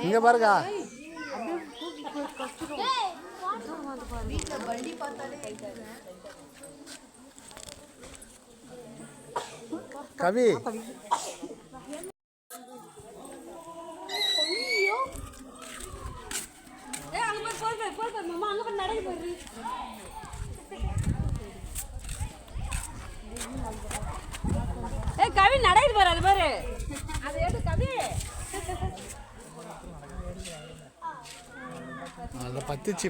இங்க பாருங்க. கவி கவி நடக்குது பாரு, அது பாரு, அது எடுத்து கவி. அதை பத்துச்சு.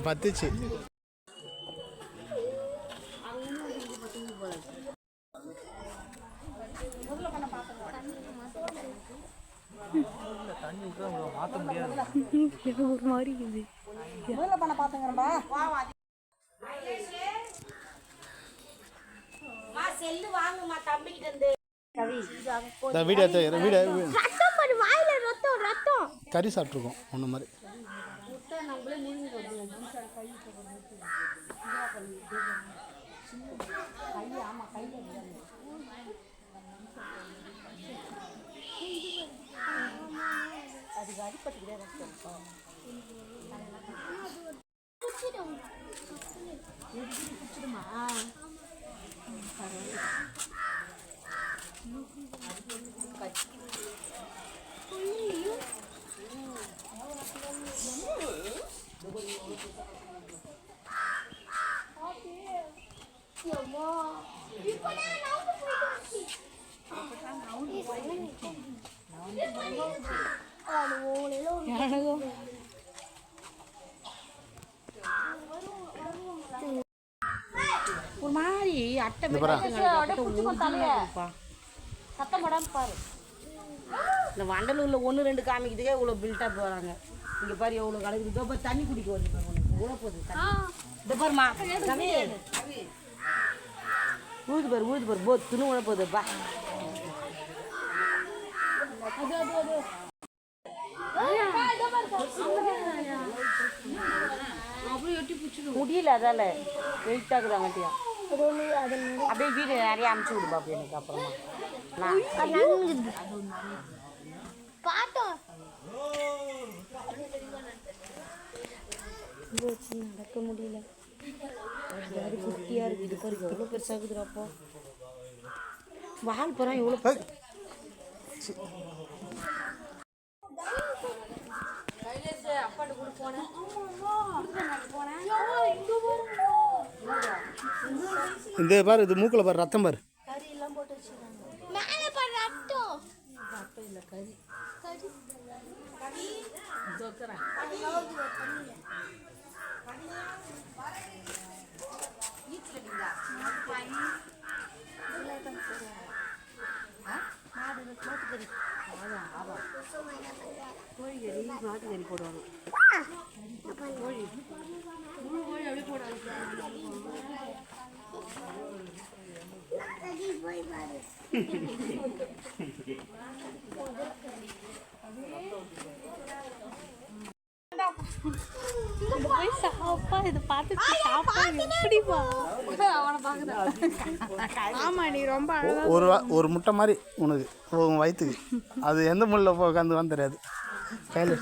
மாற்ற முடியாது. ஒரு மாதிரி இது முதல்ல பண்ண பாத்துங்கறப்பா. மா செல்லு வாங்குமா தம்பி கிட்ட இருந்து. கவி இந்த வீடியோ ரத்தம் பாரு, வாயில ரத்தம் கறி சாப்பிட்டுருக்கோம் ஒன்று மாதிரி. முட்டை நம்மளே முழுங்கி போடுறோம். கை ஆமா கையில அதுக்கு அடிப்பட்டுக்கிட்டே ரத்தம் குடிச்சிடுமா. ஒரு மாதிரி அட்டை சத்தம் போடாம பாரு. இந்த வண்டலூர்ல 1-2 காமிக்கிறதுக்கே இவ்வளோ பில்டப் வராங்க. இங்கே பாரு எவ்வளோ கலக்குது. இதோ பாரு தண்ணி குடிக்க வருது பாரு, உனக்கு ஊழ போகுது இந்த பாருமா. ஊழுது பாரு போ துணி உழ போகுதுப்பா. முடியல அதால வெயிட் ஆகுதாங்கட்டியா. அப்படியே வீடு நிறைய அமுச்சு விடுப்பா அப்படி எனக்கு அப்புறமா நடக்க முடியல. குட்டியா இருக்கு. இது பாரு எவ்வளோ பெருசாகுதுடாப்போ. வால் போறான் எவ்வளோ. அப்பாட்டு கூட போனேன். இந்த பாரு, இது மூக்கில் பாரு ரத்தம் பாரு. கறி எல்லாம் போட்டு வச்சுருக்காங்க. மேலே பாரு ரத்தம். ரத்தம் இல்லை கறி. கோழிக்கறி மாட்டுக்கறி போடுவாங்க. கோழி முழு கோழி அப்படியே போடுவாங்க. இது பார்த்து ஆமா நீ ரொம்ப ஒரு முட்டை மாதிரி உனக்கு உன் வயிற்றுக்கு. அது எந்த முள்ளில் உட்காந்து வந்து தெரியாது. கையில்